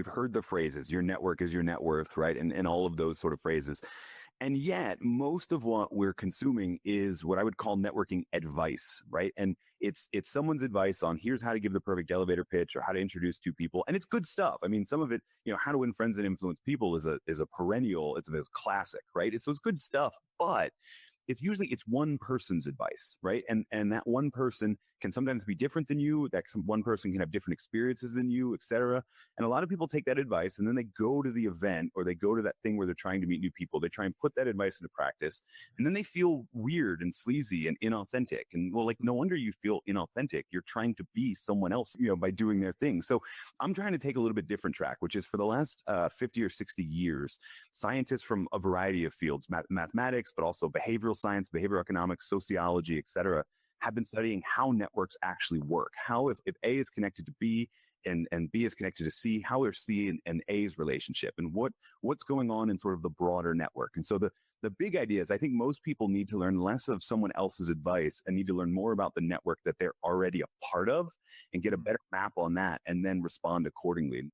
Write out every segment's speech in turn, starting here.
heard the phrases, your network is your net worth, right? And all of those sort of phrases. And yet most of what we're consuming is what I would call networking advice, right? And it's someone's advice on here's how to give the perfect elevator pitch or how to introduce two people. And it's good stuff. I mean, some of it, how to win friends and influence people is a perennial, it's a classic, right? So it's good stuff, but it's one person's advice, right? And that one person can sometimes be different than you. One person can have different experiences than you, et cetera. And a lot of people take that advice and then they go to the event or they go to that thing where they're trying to meet new people. They try and put that advice into practice and then they feel weird and sleazy and inauthentic. And well, like, no wonder you feel inauthentic. You're trying to be someone else, by doing their thing. So I'm trying to take a little bit different track, which is for the last 50 or 60 years, scientists from a variety of fields, mathematics, but also behavioral science, behavioral economics, sociology, et cetera, have been studying how networks actually work. How if A is connected to B and B is connected to C, how are C and A's relationship and what's going on in sort of the broader network. And so the big idea is I think most people need to learn less of someone else's advice and need to learn more about the network that they're already a part of and get a better map on that and then respond accordingly.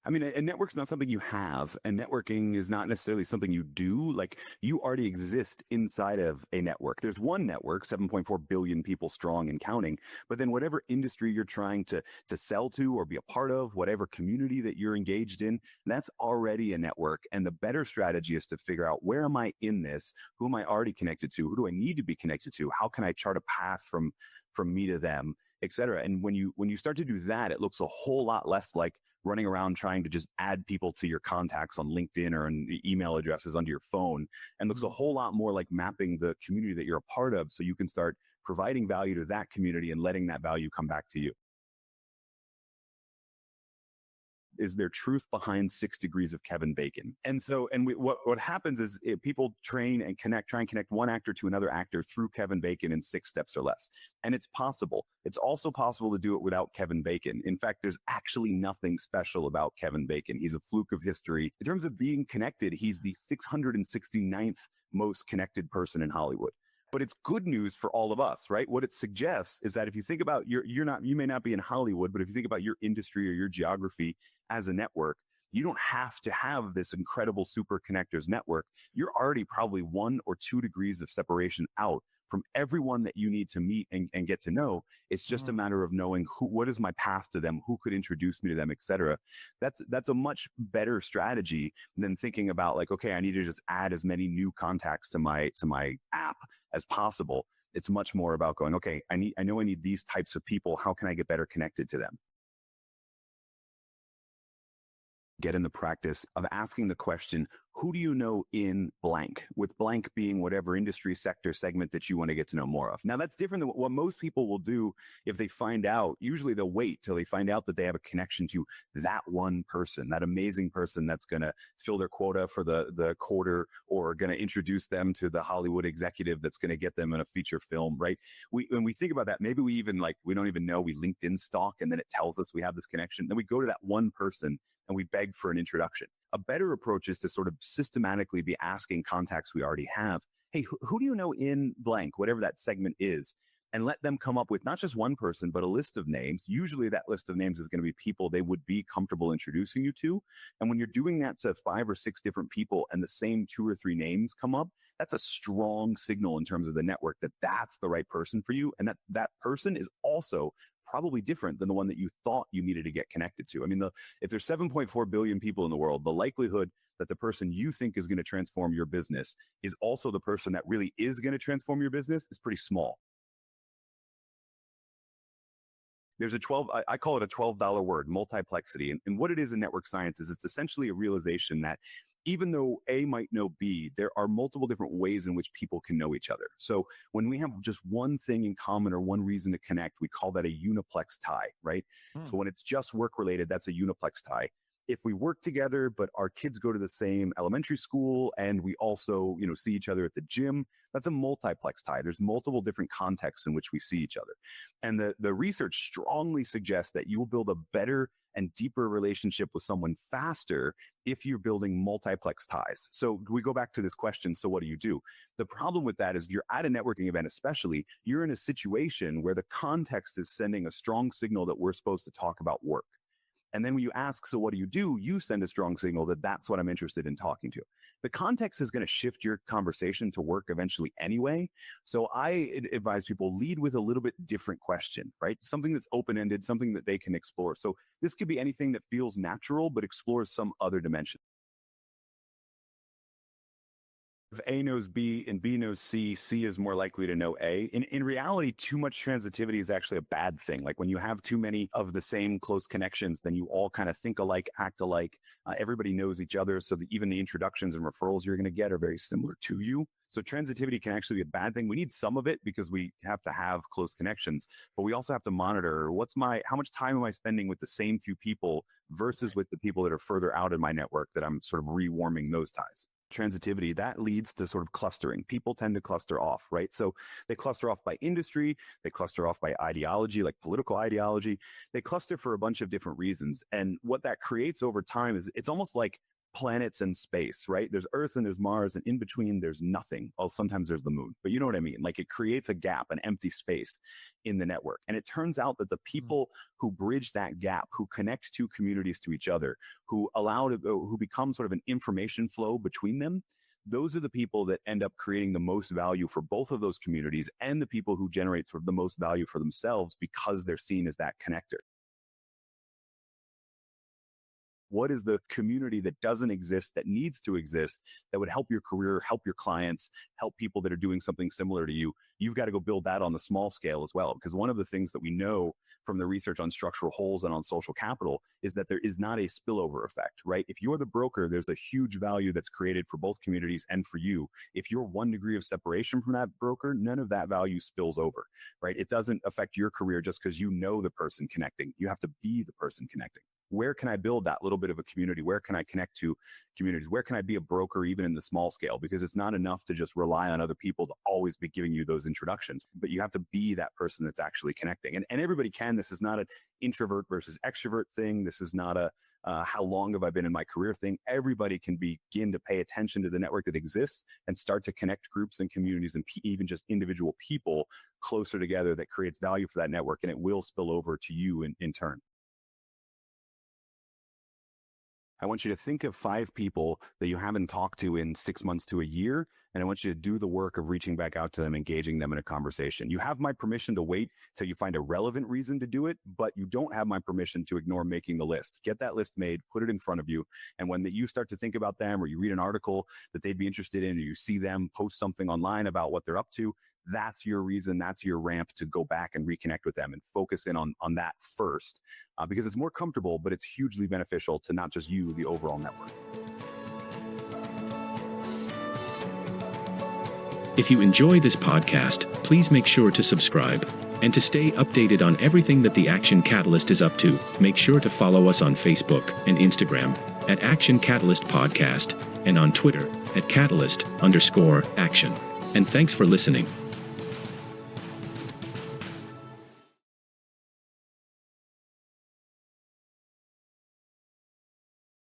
I mean, a network's not something you have, and networking is not necessarily something you do. Like, you already exist inside of a network. There's one network, 7.4 billion people strong and counting, but then whatever industry you're trying to sell to or be a part of, whatever community that you're engaged in, that's already a network. And the better strategy is to figure out, where am I in this? Who am I already connected to? Who do I need to be connected to? How can I chart a path from me to them, et cetera? And when you start to do that, it looks a whole lot less like running around trying to just add people to your contacts on LinkedIn or on email addresses onto your phone, and looks a whole lot more like mapping the community that you're a part of so you can start providing value to that community and letting that value come back to you. Is there truth behind 6 Degrees of Kevin Bacon? And so, what happens is people try and connect one actor to another actor through Kevin Bacon in 6 steps or less. And it's possible. It's also possible to do it without Kevin Bacon. In fact, there's actually nothing special about Kevin Bacon. He's a fluke of history. In terms of being connected, he's the 669th most connected person in Hollywood. But it's good news for all of us, right? What it suggests is that if you think about you may not be in Hollywood, but if you think about your industry or your geography as a network, you don't have to have this incredible super connectors network. You're already probably 1 or 2 degrees of separation out from everyone that you need to meet and get to know. It's just a matter of knowing what is my path to them, who could introduce me to them, et cetera. That's a much better strategy than thinking about like, okay, I need to just add as many new contacts to my app as possible. It's much more about going, okay, I know I need these types of people. How can I get better connected to them? Get in the practice of asking the question, who do you know in blank, with blank being whatever industry, sector, segment that you want to get to know more of. Now, that's different than what most people will do if they find out. Usually they'll wait till they find out that they have a connection to that one person, that amazing person that's going to fill their quota for the quarter or going to introduce them to the Hollywood executive that's going to get them in a feature film, right? When we think about that, maybe we don't even know, we LinkedIn stalk and then it tells us we have this connection. Then we go to that one person and we beg for an introduction. A better approach is to sort of systematically be asking contacts we already have, hey, who do you know in blank, whatever that segment is, and let them come up with not just one person, but a list of names. Usually that list of names is going to be people they would be comfortable introducing you to. And when you're doing that to 5 or 6 different people and the same 2 or 3 names come up, that's a strong signal in terms of the network that that's the right person for you. And that person is also probably different than the one that you thought you needed to get connected to. I mean, if there's 7.4 billion people in the world, the likelihood that the person you think is going to transform your business is also the person that really is going to transform your business is pretty small. There's I call it a $12 word, multiplexity. And what it is in network science is it's essentially a realization that even though A might know B, there are multiple different ways in which people can know each other. So when we have just one thing in common or one reason to connect, we call that a uniplex tie, right? So when it's just work related, that's a uniplex tie. If we work together, but our kids go to the same elementary school and we also, see each other at the gym, that's a multiplex tie. There's multiple different contexts in which we see each other. And the research strongly suggests that you will build a better and deeper relationship with someone faster if you're building multiplex ties. So we go back to this question, so what do you do? The problem with that is you're at a networking event, especially, you're in a situation where the context is sending a strong signal that we're supposed to talk about work. And then when you ask, so what do? You send a strong signal that that's what I'm interested in talking to. The context is going to shift your conversation to work eventually anyway. So I advise people lead with a little bit different question, right? Something that's open-ended, something that they can explore. So this could be anything that feels natural, but explores some other dimension. If A knows B and B knows C, C is more likely to know A. In reality, too much transitivity is actually a bad thing. Like when you have too many of the same close connections, then you all kind of think alike, act alike. Everybody knows each other, so that even the introductions and referrals you're going to get are very similar to you. So transitivity can actually be a bad thing. We need some of it because we have to have close connections, but we also have to monitor how much time am I spending with the same few people versus with the people that are further out in my network that I'm sort of rewarming those ties. Transitivity, that leads to sort of clustering. People tend to cluster off, right? So they cluster off by industry, they cluster off by ideology, like political ideology. They cluster for a bunch of different reasons. And what that creates over time is it's almost like planets and space, right? There's Earth and there's Mars, and in between there's nothing. Well, sometimes there's the moon, but you know what I mean? Like it creates a gap, an empty space in the network. And it turns out that the people who bridge that gap, who connect two communities to each other, who become sort of an information flow between them, those are the people that end up creating the most value for both of those communities and the people who generate sort of the most value for themselves because they're seen as that connector. What is the community that doesn't exist, that needs to exist, that would help your career, help your clients, help people that are doing something similar to you? You've got to go build that on the small scale as well. Because one of the things that we know from the research on structural holes and on social capital is that there is not a spillover effect, right? If you're the broker, there's a huge value that's created for both communities and for you. If you're 1 degree of separation from that broker, none of that value spills over, right? It doesn't affect your career just because you know the person connecting. You have to be the person connecting. Where can I build that little bit of a community? Where can I connect to communities? Where can I be a broker even in the small scale? Because it's not enough to just rely on other people to always be giving you those introductions, but you have to be that person that's actually connecting. And everybody can. This is not an introvert versus extrovert thing. This is not a how long have I been in my career thing. Everybody can begin to pay attention to the network that exists and start to connect groups and communities and even just individual people closer together that creates value for that network, and it will spill over to you in turn. I want you to think of 5 people that you haven't talked to in 6 months to a year, and I want you to do the work of reaching back out to them, engaging them in a conversation. You have my permission to wait till you find a relevant reason to do it, but you don't have my permission to ignore making the list. Get that list made, put it in front of you, and when you start to think about them, or you read an article that they'd be interested in, or you see them post something online about what they're up to, that's your reason, that's your ramp to go back and reconnect with them and focus in on that first, because it's more comfortable, but it's hugely beneficial to not just you, the overall network. If you enjoy this podcast, please make sure to subscribe. And to stay updated on everything that the Action Catalyst is up to, make sure to follow us on Facebook and Instagram at Action Catalyst Podcast and on Twitter at Catalyst_Action. And thanks for listening.